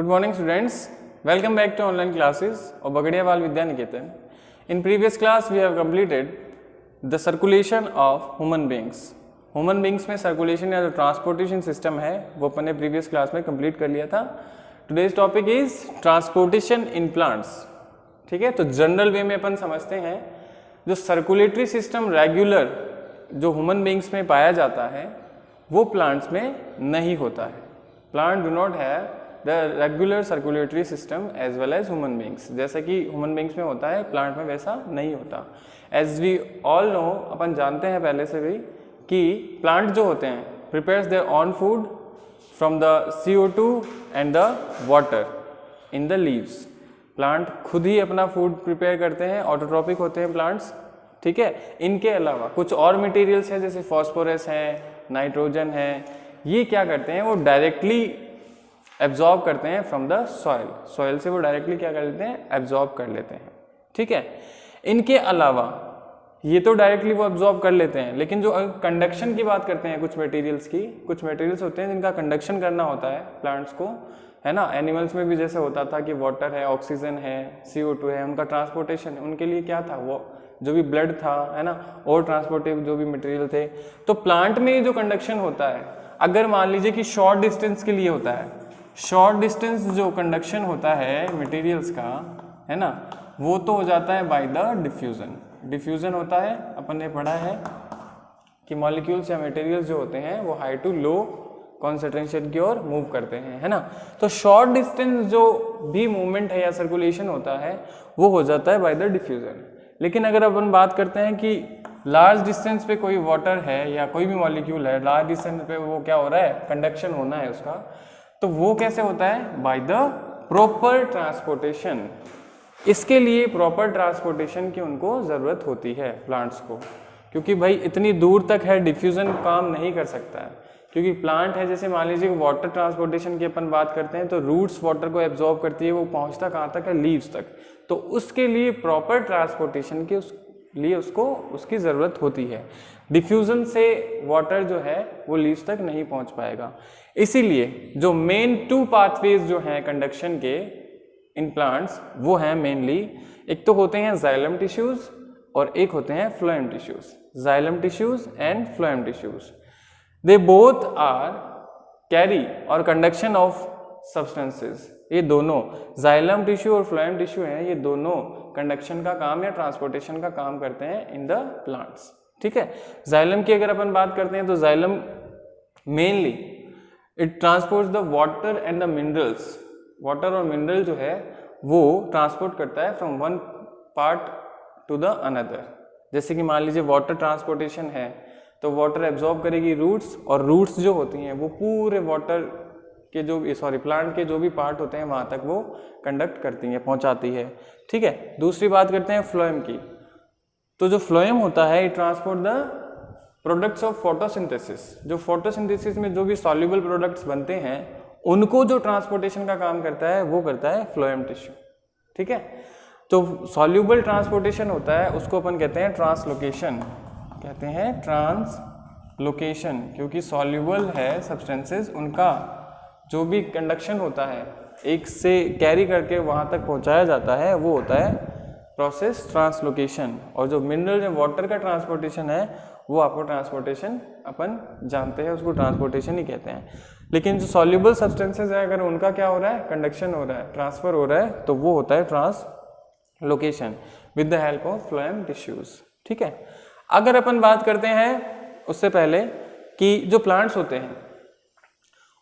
Good morning students, welcome back to online classes of Bagadiawal Vidya Niketan. In previous class we have completed the circulation of human beings. Human beings में circulation या जो transportation system है वो अपन ने previous class में complete कर लिया था. Today's topic is transportation in plants. ठीक है, तो जनरल वे में अपन समझते हैं जो सर्कुलेटरी सिस्टम रेगुलर जो ह्यूमन बींग्स में पाया जाता है वो प्लांट्स में नहीं होता है. Plant do not have the regular circulatory system as well as human beings. जैसा कि ह्यूमन बींग्स में होता है प्लांट में वैसा नहीं होता. एज वी ऑल नो, अपन जानते हैं पहले से भी कि प्लांट जो होते हैं prepares their own food from the CO2 and the water in the leaves. Plant खुद ही अपना फूड प्रिपेयर करते हैं, ऑटोट्रॉपिक होते हैं प्लांट्स. ठीक है, इनके अलावा कुछ और मटेरियल्स हैं जैसे फॉस्फोरस है, नाइट्रोजन है, ये क्या करते हैं वो डायरेक्टली एब्जॉर्ब करते हैं फ्रॉम द सॉइल. सॉइल से वो डायरेक्टली क्या कर लेते हैं, एब्जॉर्ब कर लेते हैं. ठीक है, इनके अलावा ये तो डायरेक्टली वो एब्जॉर्ब कर लेते हैं, लेकिन जो कंडक्शन की बात करते हैं कुछ मटेरियल्स की, कुछ मटेरियल्स होते हैं जिनका कंडक्शन करना होता है प्लांट्स को, है ना. एनिमल्स में भी जैसे होता था कि वाटर है, ऑक्सीजन है, CO2 है, उनका ट्रांसपोर्टेशन, उनके लिए क्या था, वो जो भी ब्लड था, है ना, और ट्रांसपोर्टिव जो भी मटेरियल थे. तो प्लांट में जो कंडक्शन होता है, अगर मान लीजिए कि शॉर्ट डिस्टेंस के लिए होता है, शॉर्ट डिस्टेंस जो कंडक्शन होता है मटेरियल्स का, है ना, वो तो हो जाता है बाय द डिफ्यूजन. डिफ्यूजन होता है, अपन ने पढ़ा है कि मॉलिक्यूल्स या मटेरियल्स जो होते हैं वो हाई टू लो कॉन्सेंट्रेशन की ओर मूव करते हैं, है ना. तो शॉर्ट डिस्टेंस जो भी मूवमेंट है या सर्कुलेशन होता है वो हो जाता है बाय द डिफ्यूजन. लेकिन अगर अपन बात करते हैं कि लार्ज डिस्टेंस पे कोई वाटर है या कोई भी मॉलिक्यूल है, लार्ज डिस्टेंस पे वो क्या हो रहा है, कंडक्शन होना है उसका, तो वो कैसे होता है, बाय द प्रॉपर ट्रांसपोर्टेशन. इसके लिए प्रॉपर ट्रांसपोर्टेशन की उनको ज़रूरत होती है प्लांट्स को, क्योंकि भाई इतनी दूर तक है, डिफ्यूज़न काम नहीं कर सकता है. क्योंकि प्लांट है, जैसे मान लीजिए वाटर ट्रांसपोर्टेशन की अपन बात करते हैं तो रूट्स वाटर को एब्जॉर्ब करती है, वो पहुंचता कहाँ तक है, लीव्स तक. तो उसके लिए प्रॉपर ट्रांसपोर्टेशन के लिए उसको उसकी ज़रूरत होती है. डिफ्यूज़न से वाटर जो है वो लीव्स तक नहीं पहुंच पाएगा. इसीलिए जो मेन 2 पाथवेज जो हैं कंडक्शन के इन प्लांट्स वो हैं मेनली, एक तो होते हैं जाइलम टिश्यूज़ और एक होते हैं phloem tissues. Xylem tissues and phloem tissues, they both are carry और कंडक्शन ऑफ सब्सटेंसेस. ये दोनों जाइलम टिश्यू और फ्लोएम टिश्यू हैं, ये दोनों कंडक्शन का काम या ट्रांसपोर्टेशन का काम करते हैं इन द प्लांट्स. ठीक है, जाइलम की अगर अपन बात करते हैं तो xylem mainly it transports the water and the minerals. Water और मिनरल जो है वो ट्रांसपोर्ट करता है from one part two the another. जैसे कि मान लीजिए वाटर ट्रांसपोर्टेशन है तो वाटर एब्जॉर्ब करेगी रूट्स, और रूट्स जो होती हैं वो पूरे वाटर के जो प्लांट के जो भी पार्ट होते हैं वहाँ तक वो कंडक्ट करती हैं, पहुँचाती है. ठीक है, दूसरी बात करते हैं फ्लोएम की. तो जो फ्लोएम होता है it transport the products of photosynthesis. जो फोटोसिंथेसिस में जो भी सॉल्युबल प्रोडक्ट्स बनते हैं उनको जो ट्रांसपोर्टेशन का काम करता है वो करता है फ्लोएम टिश्यू. ठीक है, तो सॉल्युबल ट्रांसपोर्टेशन होता है उसको अपन कहते हैं ट्रांसलोकेशन, कहते हैं ट्रांसलोकेशन, क्योंकि सॉल्युबल है सब्सटेंसेस, उनका जो भी कंडक्शन होता है एक से कैरी करके वहाँ तक पहुँचाया जाता है वो होता है प्रोसेस ट्रांसलोकेशन. और जो मिनरल या वाटर का ट्रांसपोर्टेशन है वो आपको ट्रांसपोर्टेशन अपन जानते हैं, उसको ट्रांसपोर्टेशन ही कहते हैं. लेकिन जो सॉल्युबल सब्सटेंसेस है अगर उनका क्या हो रहा है, कंडक्शन हो रहा है, ट्रांसफर हो रहा है, तो वो होता है translocation with the help of phloem tissues. ठीक है, अगर अपन बात करते हैं उससे पहले कि जो प्लांट्स होते हैं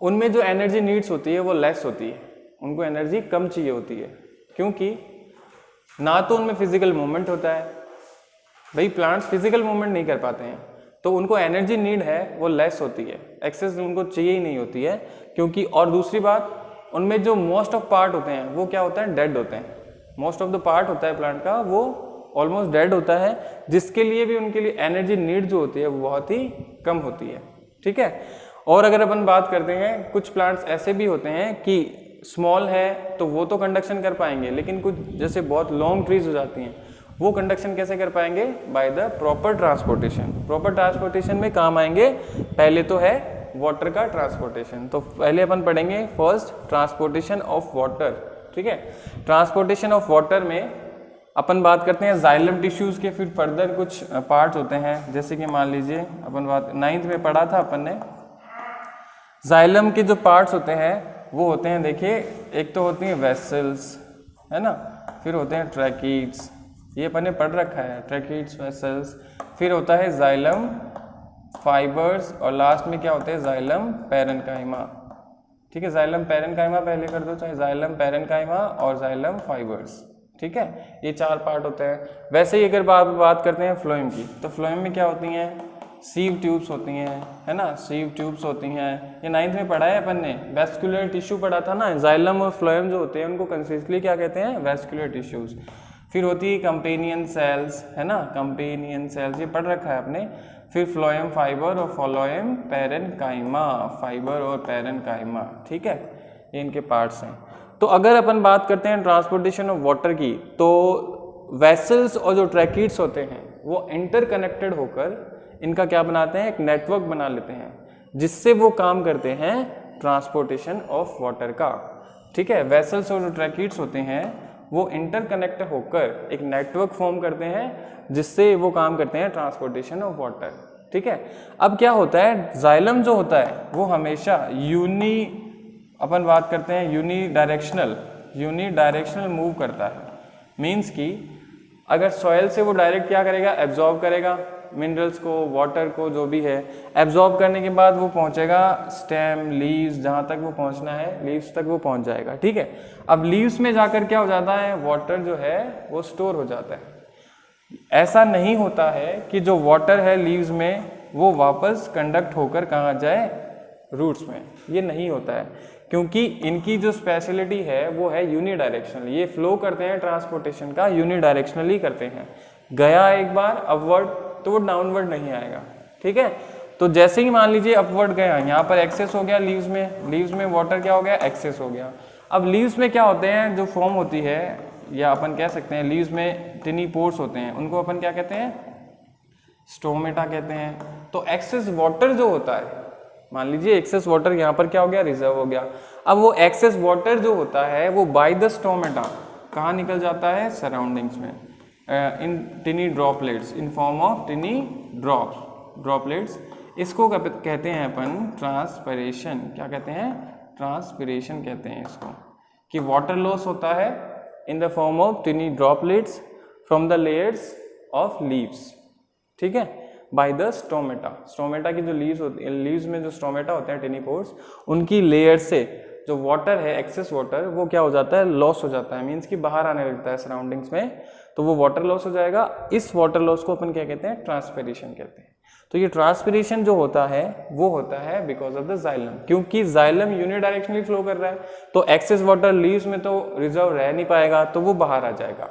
उनमें जो एनर्जी नीड्स होती है वो लेस होती है, उनको एनर्जी कम चाहिए होती है, क्योंकि ना तो उनमें फिजिकल मूवमेंट होता है, भाई प्लांट्स फिजिकल मूवमेंट नहीं कर पाते हैं, तो उनको एनर्जी नीड है वो लेस होती है, एक्सेस उनको चाहिए ही नहीं होती है. क्योंकि और दूसरी बात, उनमें जो मोस्ट ऑफ पार्ट होते हैं वो क्या होता है, डेड होते हैं. मोस्ट ऑफ द पार्ट होता है प्लांट का वो ऑलमोस्ट डेड होता है, जिसके लिए भी उनके लिए एनर्जी नीड जो होती है वो बहुत ही कम होती है. ठीक है, और अगर अपन बात करते हैं कुछ प्लांट्स ऐसे भी होते हैं कि स्मॉल है तो वो तो कंडक्शन कर पाएंगे, लेकिन कुछ जैसे बहुत लॉन्ग ट्रीज हो जाती हैं वो कंडक्शन कैसे कर पाएंगे, by the proper transportation. Proper transportation में काम आएंगे पहले तो है वाटर का ट्रांसपोर्टेशन। तो पहले अपन पढ़ेंगे फर्स्ट ट्रांसपोर्टेशन ऑफ वाटर, ठीक है। ट्रांसपोर्टेशन ऑफ वाटर में अपन बात करते हैं जाइलम टिश्यूज के, फिर फर्दर कुछ पार्ट्स होते हैं, जैसे कि मान लीजिए अपन बात 9th में पढ़ा था अपन ने, जाइलम के जो पार्ट्स होते हैं वो होते हैं, देखिए एक तो होती हैं वेसल्स, है ना, फिर होते हैं ट्रैकीड्स, ये अपन ने पढ़ रखा है, ट्रैकीड्स, वेसल्स, फिर होता है जाइलम फाइबर्स, और लास्ट में क्या होते हैं जाइलम पैरेन्काइमा, ठीक है। जाइलम पैरेन्काइमा पहले कर दो, चाहे जाइलम पैरेन्काइमा और जाइलम फाइबर्स, ठीक है, ये 4 पार्ट होते हैं। वैसे ही अगर बात करते हैं फ्लोएम की, तो फ्लोएम में क्या होती हैं, सीव ट्यूब्स होती हैं, है ना, सीव ट्यूब्स होती हैं, ये 9th में पढ़ा है अपन ने, वेस्कुलर टिश्यू पढ़ा था ना, जाइलम और फ्लोएम जो होते हैं उनको कंसिस्टली क्या कहते हैं, वेस्कुलर टिश्यूज। फिर होती है कंपेनियन सेल्स, है ना, कंपेनियन सेल्स ये पढ़ रखा है आपने। फिर फ्लोएम फाइबर और फ्लोएम पैरेन्काइमा, फाइबर और पैरेन्काइमा, ठीक है, ये इनके पार्ट्स हैं। तो अगर अपन बात करते हैं ट्रांसपोर्टेशन ऑफ वाटर की, तो वेसल्स और जो ट्रैकीड्स होते हैं वो इंटरकनेक्टेड होकर इनका क्या बनाते हैं, एक नेटवर्क बना लेते हैं, जिससे वो काम करते हैं ट्रांसपोर्टेशन ऑफ वाटर का, ठीक है। वेसल्स और जो ट्रैकीड्स होते हैं वो इंटरकनेक्ट होकर एक नेटवर्क फॉर्म करते हैं, जिससे वो काम करते हैं ट्रांसपोर्टेशन ऑफ वाटर, ठीक है। अब क्या होता है, जाइलम जो होता है वो हमेशा अपन बात करते हैं यूनी डायरेक्शनल मूव करता है। मीन्स कि अगर सॉइल से वो डायरेक्ट क्या करेगा, एब्जॉर्ब करेगा मिनरल्स को, वाटर को, जो भी है, एब्जॉर्ब करने के बाद वो पहुंचेगा स्टेम, लीव्स, जहाँ तक वो पहुंचना है लीव्स तक वो पहुंच जाएगा, ठीक है। अब लीव्स में जाकर क्या हो जाता है, वाटर जो है वो स्टोर हो जाता है। ऐसा नहीं होता है कि जो वाटर है लीव्स में वो वापस कंडक्ट होकर कहाँ जाए, रूट्स में, ये नहीं होता है, क्योंकि इनकी जो स्पेशलिटी है वो है यूनिडायरेक्शनल, ये फ्लो करते हैं ट्रांसपोर्टेशन का यूनिडायरेक्शनली करते हैं। गया एक बार अपवर्ड तो वो डाउनवर्ड नहीं आएगा, ठीक है। तो जैसे ही मान लीजिए अपवर्ड गया, यहाँ पर एक्सेस हो गया लीव्स में वाटर क्या हो गया, एक्सेस हो गया। अब लीव्स में क्या होते हैं, जो फॉर्म होती है, या अपन कह सकते हैं लीव्स में टिनी पोर्स होते हैं, उनको अपन क्या कहते हैं, स्टोमेटा कहते हैं। तो एक्सेस वाटर जो होता है, मान लीजिए एक्सेस वाटर यहाँ पर क्या हो गया, रिजर्व हो गया। अब वो एक्सेस वाटर जो होता है वो बाय द स्टोमेटा कहाँ निकल जाता है, सराउंडिंग्स में, in tiny droplets, in form of tiny droplets. इसको कहते हैं अपन ट्रांसपिरेशन, क्या कहते हैं, ट्रांसपिरेशन कहते हैं इसको, कि वाटर लॉस होता है in the form of tiny droplets from the layers of leaves, ठीक है, बाय द स्टोमेटा की जो लीव्स में जो स्टोमेटा होते हैं टिनी पोर्स, उनकी लेयर से जो वाटर है, एक्सेस वाटर, वो क्या हो जाता है, लॉस हो जाता है, मीन्स कि बाहर आने लगता है सराउंडिंग्स में, तो वो वाटर लॉस हो जाएगा। इस वाटर लॉस को अपन क्या कहते हैं, ट्रांसपिरेशन कहते हैं। तो ये ट्रांसपिरेशन जो होता है वो होता है बिकॉज ऑफ द जाइलम, क्योंकि जाइलम यूनिडायरेक्शनली फ्लो कर रहा है, तो एक्सेस वाटर लीव्स में तो रिजर्व रह नहीं पाएगा, तो वो बाहर आ जाएगा।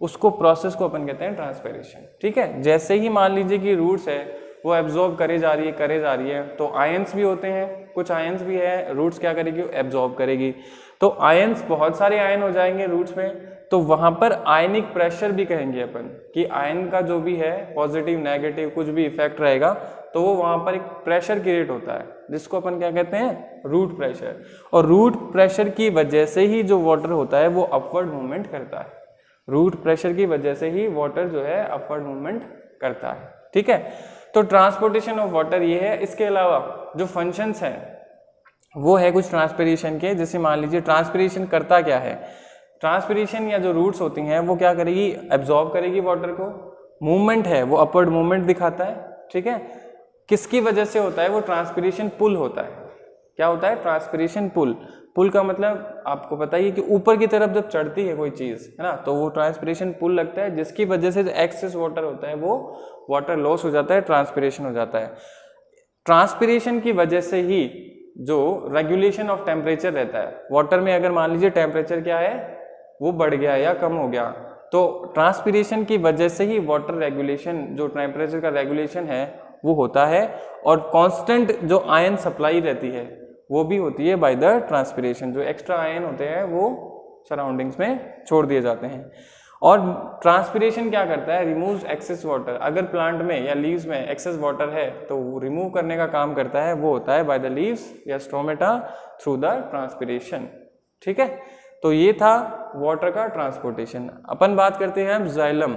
उसको प्रोसेस को अपन कहते हैं ट्रांसपिरेशन, ठीक है। जैसे ही मान लीजिए कि रूट्स है वो एब्जॉर्ब करे जा रही है, तो आयंस भी होते हैं, कुछ आयंस भी है, रूट्स क्या करेगी, एब्जॉर्ब करेगी। तो आयंस, बहुत सारे आयन हो जाएंगे रूट्स में, तो वहां पर आयनिक प्रेशर भी कहेंगे अपन, कि आयन का जो भी है पॉजिटिव नेगेटिव कुछ भी इफेक्ट रहेगा, तो वो वहां पर एक प्रेशर क्रिएट होता है, जिसको अपन क्या कहते हैं, रूट प्रेशर। और रूट प्रेशर की वजह से ही जो वाटर होता है वो अपवर्ड मूवमेंट करता है, रूट प्रेशर की वजह से ही वाटर जो है अपवर्ड मूवमेंट करता है, ठीक है। तो ट्रांसपोर्टेशन ऑफ वाटर ये है। इसके अलावा जो फंक्शंस हैं वो है कुछ ट्रांसपिरेशन के, जैसे मान लीजिए ट्रांसपिरेशन करता क्या है, ट्रांसपिरेशन या जो रूट्स होती हैं वो क्या करेगी, एब्जॉर्ब करेगी वाटर को, मूवमेंट है वो अपवर्ड मूवमेंट दिखाता है, ठीक है। किसकी वजह से होता है, वो ट्रांसपिरेशन पुल होता है। क्या होता है, ट्रांसपिरेशन पुल का मतलब आपको पता ही है कि ऊपर की तरफ जब चढ़ती है कोई चीज, है ना, तो वो ट्रांसपिरेशन पुल लगता है, जिसकी वजह से जो एक्सेस वाटर होता है वो वाटर लॉस हो जाता है, ट्रांसपिरेशन हो जाता है। ट्रांसपिरेशन की वजह से ही जो रेगुलेशन ऑफ टेम्परेचर रहता है वाटर में, अगर मान लीजिए टेम्परेचर क्या है वो बढ़ गया या कम हो गया, तो ट्रांसपिरेशन की वजह से ही वाटर रेगुलेशन, जो टेम्परेचर का रेगुलेशन है वो होता है। और कांस्टेंट जो आयन सप्लाई रहती है वो भी होती है बाय द ट्रांसपिरेशन, जो एक्स्ट्रा आयन होते हैं वो सराउंडिंग्स में छोड़ दिए जाते हैं। और ट्रांसपिरेशन क्या करता है, रिमूव्स एक्सेस वाटर। अगर प्लांट में या लीव्स में एक्सेस वाटर है तो वो रिमूव करने का काम करता है, वो होता है बाय द लीव्स या स्टोमेटा थ्रू द ट्रांसपिरेशन। ठीक है, तो ये था वाटर का ट्रांसपोर्टेशन। अपन बात करते हैं जाइलम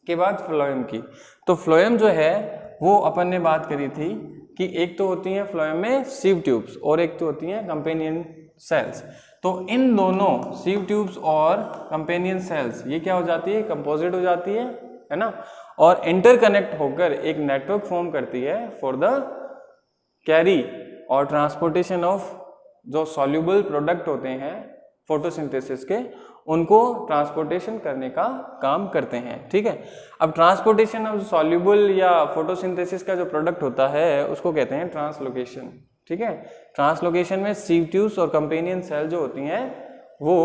के बाद फ्लोएम की। तो फ्लोएम जो है वो अपन ने बात करी थी कि एक तो होती है फ्लोएम में सीव ट्यूब्स और एक तो होती हैं कंपेनियन सेल्स। तो इन दोनों सीव ट्यूब्स और कंपेनियन सेल्स ये क्या हो जाती है, कंपोजिट हो जाती है ना, और इंटरकनेक्ट होकर एक नेटवर्क फॉर्म करती है फॉर द कैरी और ट्रांसपोर्टेशन ऑफ जो सॉल्युबल प्रोडक्ट होते हैं फोटोसिंथेसिस के, उनको ट्रांसपोर्टेशन करने का काम करते हैं। ठीक है, अब ट्रांसपोर्टेशन ऑफ सॉल्युबल या फोटोसिंथेसिस का जो प्रोडक्ट होता है उसको कहते हैं ट्रांसलोकेशन। ठीक है, ट्रांसलोकेशन में सीव ट्यूब्स और कंपेनियन सेल जो होती हैं वो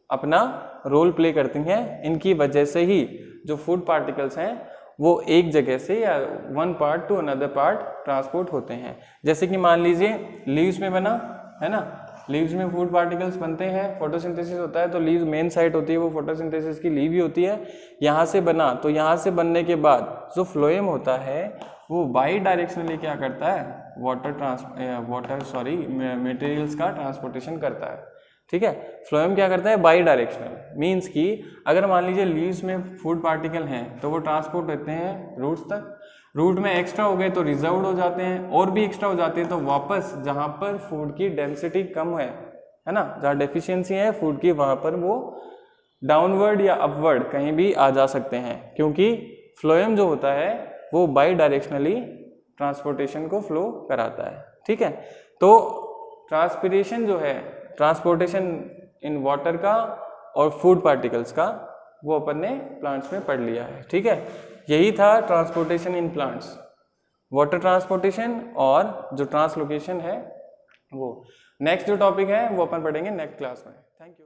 अपना रोल प्ले करती हैं। इनकी वजह से ही जो फूड पार्टिकल्स हैं वो एक जगह से या one part two another part transport होते हैं। जैसे कि मान लीजिए लीव्स में बना है ना, लीव्स में फूड पार्टिकल्स बनते हैं, फोटोसिंथेसिस होता है, तो लीव्स मेन साइट होती है वो फोटोसिंथेसिस की लीव ही होती है। यहाँ से बना, तो यहाँ से बनने के बाद जो फ्लोएम होता है वो बाई डायरेक्शनली क्या करता है, मटेरियल्स का ट्रांसपोर्टेशन करता है। ठीक है, फ्लोएम क्या करता है, बाई डायरेक्शनल, मीन्स कि अगर मान लीजिए लीव्स में फूड पार्टिकल हैं तो वो ट्रांसपोर्ट होते हैं रूट्स तक, रूट में एक्स्ट्रा हो गए तो रिजर्व्ड हो जाते हैं, और भी एक्स्ट्रा हो जाते हैं तो वापस जहाँ पर फूड की डेंसिटी कम है ना, जहाँ डेफिशिएंसी है फूड की, वहाँ पर वो डाउनवर्ड या अपवर्ड कहीं भी आ जा सकते हैं, क्योंकि फ्लोएम जो होता है वो बाई डायरेक्शनली ट्रांसपोर्टेशन को फ्लो कराता है। ठीक है, तो ट्रांसपिरेशन जो है, ट्रांसपोर्टेशन इन वाटर का और फूड पार्टिकल्स का, वो अपन ने प्लांट्स में पढ़ लिया है। ठीक है, यही था transportation in plants, water transportation और जो ट्रांसलोकेशन है वो। नेक्स्ट जो टॉपिक है वो अपन पढ़ेंगे नेक्स्ट क्लास में। Thank you.